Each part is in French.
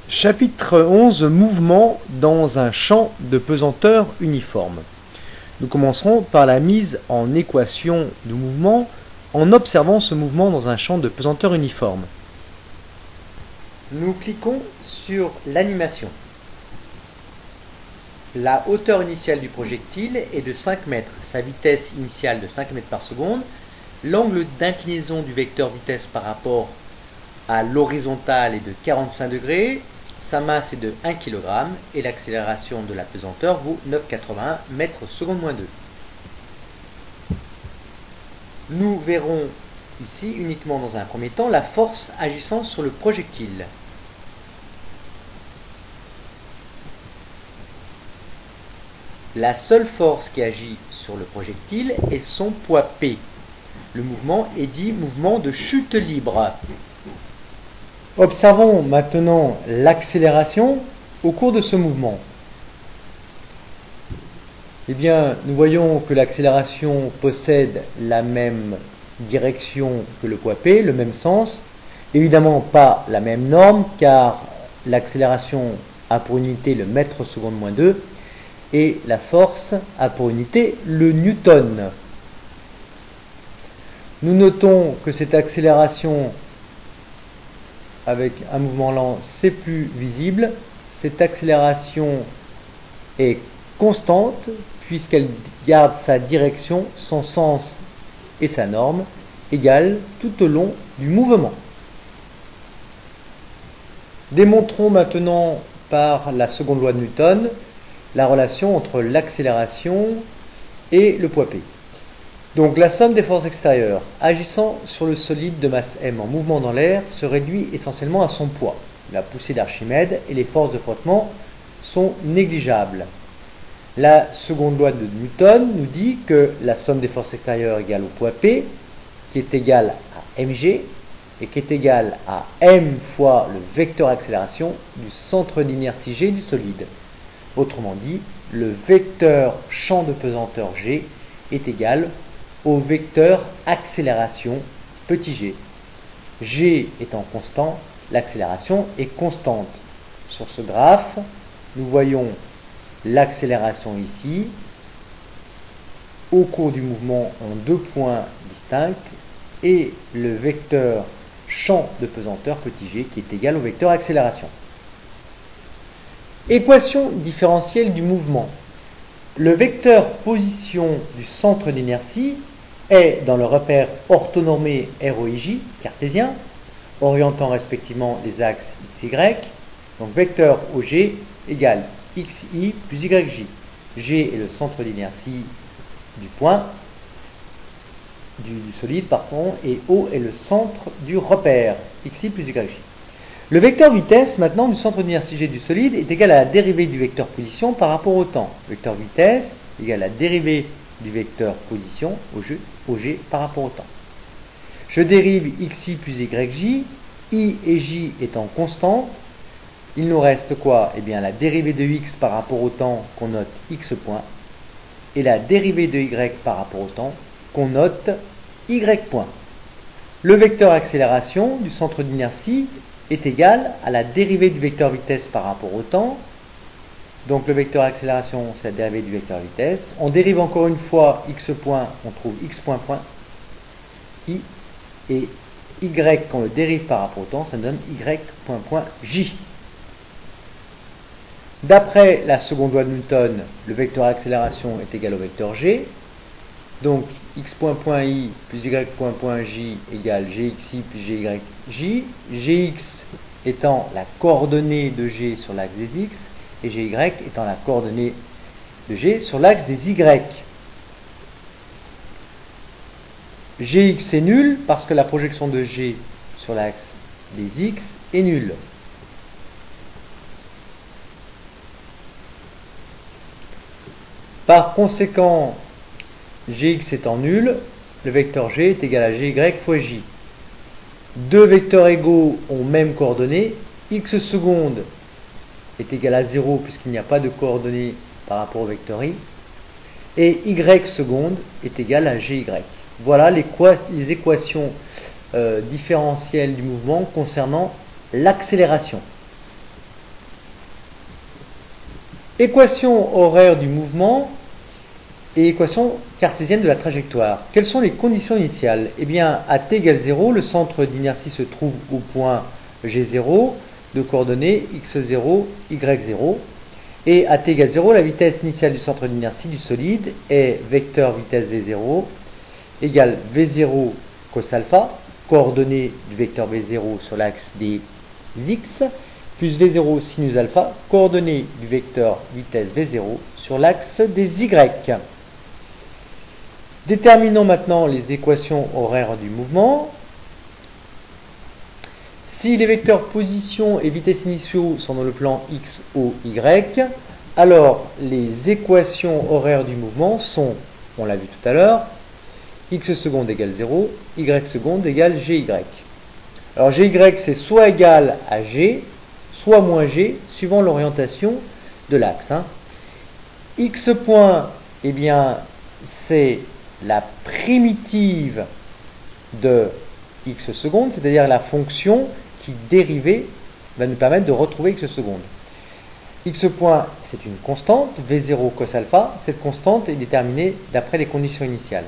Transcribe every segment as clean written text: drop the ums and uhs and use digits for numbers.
Chapitre 11. Mouvement dans un champ de pesanteur uniforme. Nous commencerons par la mise en équation du mouvement en observant ce mouvement dans un champ de pesanteur uniforme. Nous cliquons sur l'animation. La hauteur initiale du projectile est de 5 mètres, sa vitesse initiale de 5 mètres par seconde, l'angle d'inclinaison du vecteur vitesse par rapport à l'horizontale est de 45 degrés, sa masse est de 1 kg et l'accélération de la pesanteur vaut 9,81 mètres seconde moins 2. Nous verrons ici uniquement dans un premier temps la force agissant sur le projectile. La seule force qui agit sur le projectile est son poids P. Le mouvement est dit mouvement de chute libre. Observons maintenant l'accélération au cours de ce mouvement. Eh bien, nous voyons que l'accélération possède la même direction que le poids P, le même sens. Évidemment pas la même norme, car l'accélération a pour unité le mètre seconde moins 2 et la force a pour unité le newton. Nous notons que cette accélération avec un mouvement lent, c'est plus visible. Cette accélération est constante puisqu'elle garde sa direction, son sens et sa norme égales tout au long du mouvement. Démontrons maintenant par la seconde loi de Newton la relation entre l'accélération et le poids P. Donc la somme des forces extérieures agissant sur le solide de masse m en mouvement dans l'air se réduit essentiellement à son poids. La poussée d'Archimède et les forces de frottement sont négligeables. La seconde loi de Newton nous dit que la somme des forces extérieures égale au poids P, qui est égal à mg, et qui est égal à m fois le vecteur accélération du centre d'inertie g du solide. Autrement dit, le vecteur champ de pesanteur g est égal au vecteur accélération petit g. G étant constant, l'accélération est constante. Sur ce graphe, nous voyons l'accélération ici au cours du mouvement en deux points distincts et le vecteur champ de pesanteur petit g qui est égal au vecteur accélération. Équation différentielle du mouvement. Le vecteur position du centre d'inertie est dans le repère orthonormé RO et J cartésien, orientant respectivement les axes x, y. Donc vecteur OG égale xi plus yj. G est le centre d'inertie du point, du solide, pardon, et O est le centre du repère, xi plus yj. Le vecteur vitesse maintenant du centre d'inertie G du solide est égal à la dérivée du vecteur position par rapport au temps. Vecteur vitesse égale à la dérivée du vecteur position OG par rapport au temps. Je dérive xi plus yj, i et j étant constants. Il nous reste quoi? Eh bien la dérivée de x par rapport au temps qu'on note x point et la dérivée de y par rapport au temps qu'on note y point. Le vecteur accélération du centre d'inertie est égal à la dérivée du vecteur vitesse par rapport au temps. Donc le vecteur accélération, c'est la dérivée du vecteur vitesse. On dérive encore une fois x point, on trouve x point point, i, et y, quand on le dérive par rapport au temps, ça donne y point point j. D'après la seconde loi de Newton, le vecteur accélération est égal au vecteur g. Donc x point point i plus y point point j égale gxi plus gyj, gx étant la coordonnée de g sur l'axe des x et gy étant la coordonnée de g sur l'axe des y. Gx est nul parce que la projection de g sur l'axe des x est nulle. Par conséquent, Gx étant nul, le vecteur g est égal à gy fois j. Deux vecteurs égaux ont même coordonnées. X seconde est égal à 0 puisqu'il n'y a pas de coordonnées par rapport au vecteur i. Et y seconde est égal à gy. Voilà les équations différentielles du mouvement concernant l'accélération. Équation horaire du mouvement et équation cartésienne de la trajectoire. Quelles sont les conditions initiales? Eh bien, à t égale 0, le centre d'inertie se trouve au point G0 de coordonnées x0, y0. Et à t égale 0, la vitesse initiale du centre d'inertie du solide est vecteur vitesse v0 égale v0 cos alpha, coordonnées du vecteur v0 sur l'axe des x, plus v0 sinus alpha, coordonnées du vecteur vitesse v0 sur l'axe des y. Déterminons maintenant les équations horaires du mouvement. Si les vecteurs position et vitesse initiaux sont dans le plan x, o, y, alors les équations horaires du mouvement sont, on l'a vu tout à l'heure, x seconde égale 0, y seconde égale gy. Alors gy c'est soit égal à g, soit moins g, suivant l'orientation de l'axe. X point, eh bien, c'est la primitive de x seconde, c'est-à-dire la fonction qui dérivée va nous permettre de retrouver x seconde. X point, c'est une constante, v0 cos alpha, cette constante est déterminée d'après les conditions initiales.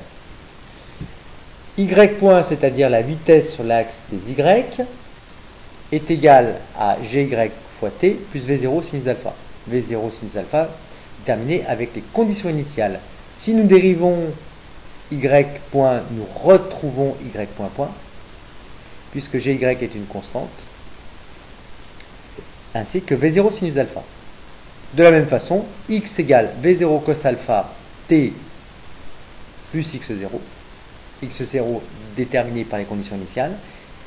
Y point, c'est-à-dire la vitesse sur l'axe des y, est égal à gy fois t plus v0 sinus alpha. v0 sinus alpha déterminé avec les conditions initiales. Si nous dérivons y point, nous retrouvons y point point, puisque gy est une constante, ainsi que v0 sinus alpha. De la même façon, x égale v0 cos alpha t plus x0, x0 déterminé par les conditions initiales,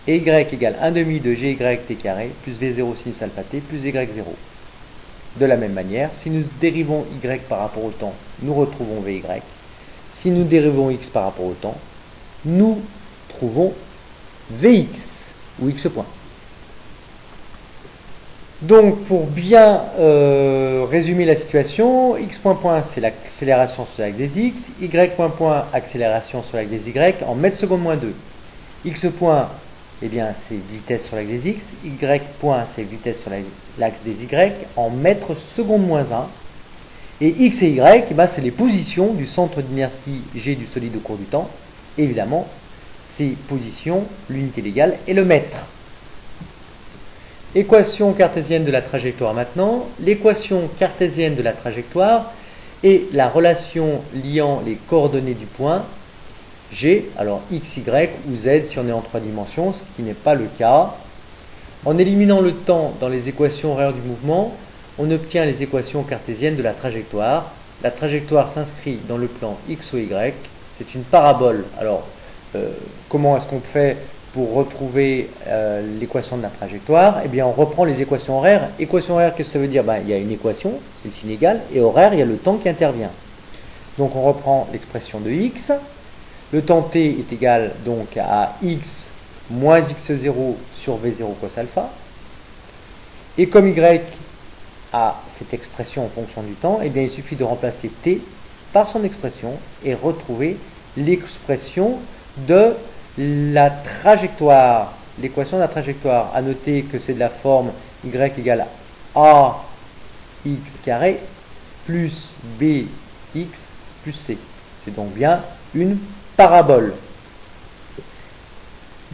et y égale 1 demi de gy t carré plus v0 sinus alpha t plus y0. De la même manière, si nous dérivons y par rapport au temps, nous retrouvons vy. Si nous dérivons x par rapport au temps, nous trouvons vx ou x point. Donc, pour bien résumer la situation, x point point c'est l'accélération sur l'axe des x, y point point accélération sur l'axe des y en mètres secondes moins 2. X point, eh bien, c'est vitesse sur l'axe des x, y point c'est vitesse sur l'axe des y en mètres secondes moins 1. Et x et y, eh ben, c'est les positions du centre d'inertie g du solide au cours du temps. Et évidemment, ces positions, l'unité légale est le mètre. Équation cartésienne de la trajectoire maintenant. L'équation cartésienne de la trajectoire est la relation liant les coordonnées du point G, alors x, y ou z si on est en 3 dimensions, ce qui n'est pas le cas. En éliminant le temps dans les équations horaires du mouvement, on obtient les équations cartésiennes de la trajectoire. La trajectoire s'inscrit dans le plan x ou y. C'est une parabole. Alors, comment est-ce qu'on fait pour retrouver l'équation de la trajectoire? Eh bien, on reprend les équations horaires. Équation horaire, qu'est-ce que ça veut dire? Il y a une équation, c'est le signe égal, et horaire, il y a le temps qui intervient. Donc, on reprend l'expression de x. Le temps t est égal donc à x moins x0 sur v0 cos alpha. Et comme y a cette expression en fonction du temps, eh bien, il suffit de remplacer t par son expression et retrouver l'expression de la trajectoire, l'équation de la trajectoire. À noter que c'est de la forme y égale a x carré plus bx plus c. C'est donc bien une parabole.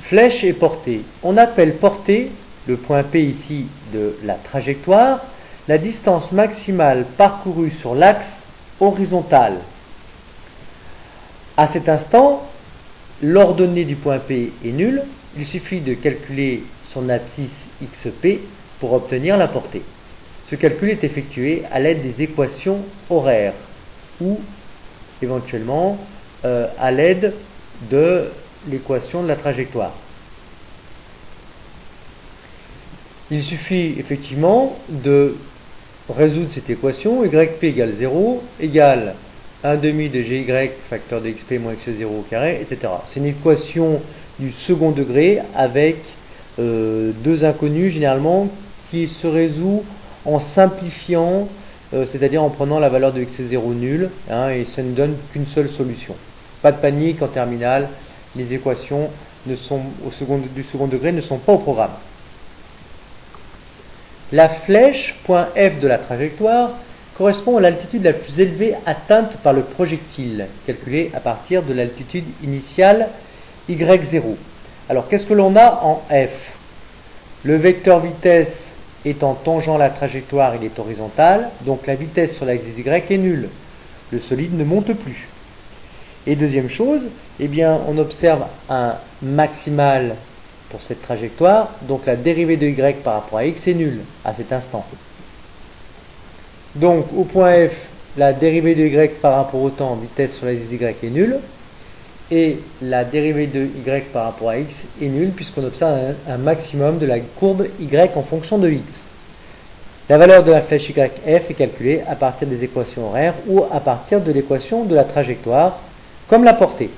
Flèche et portée. On appelle portée, le point P ici de la trajectoire, la distance maximale parcourue sur l'axe horizontal. À cet instant, l'ordonnée du point P est nulle. Il suffit de calculer son abscisse xp pour obtenir la portée. Ce calcul est effectué à l'aide des équations horaires ou éventuellement à l'aide de l'équation de la trajectoire. Il suffit effectivement de résoudre cette équation. Yp égale 0 égale 1 demi de gy facteur de xp moins x0 au carré, etc. C'est une équation du second degré avec deux inconnus généralement qui se résout en simplifiant, c'est-à-dire en prenant la valeur de x0 nulle, et ça ne donne qu'une seule solution. Pas de panique en terminale, les équations du second degré ne sont pas au programme. La flèche, point F de la trajectoire, correspond à l'altitude la plus élevée atteinte par le projectile, calculée à partir de l'altitude initiale y0. Alors, qu'est-ce que l'on a en F? Le vecteur vitesse étant tangent à la trajectoire, il est horizontal, donc la vitesse sur l'axe y est nulle. Le solide ne monte plus. Et deuxième chose, eh bien, on observe un maximal pour cette trajectoire, donc la dérivée de y par rapport à x est nulle à cet instant. Donc, au point F, la dérivée de y par rapport au temps, vitesse sur l'axe y est nulle, et la dérivée de y par rapport à x est nulle, puisqu'on observe un maximum de la courbe y en fonction de x. La valeur de la flèche YF est calculée à partir des équations horaires ou à partir de l'équation de la trajectoire, comme la portée.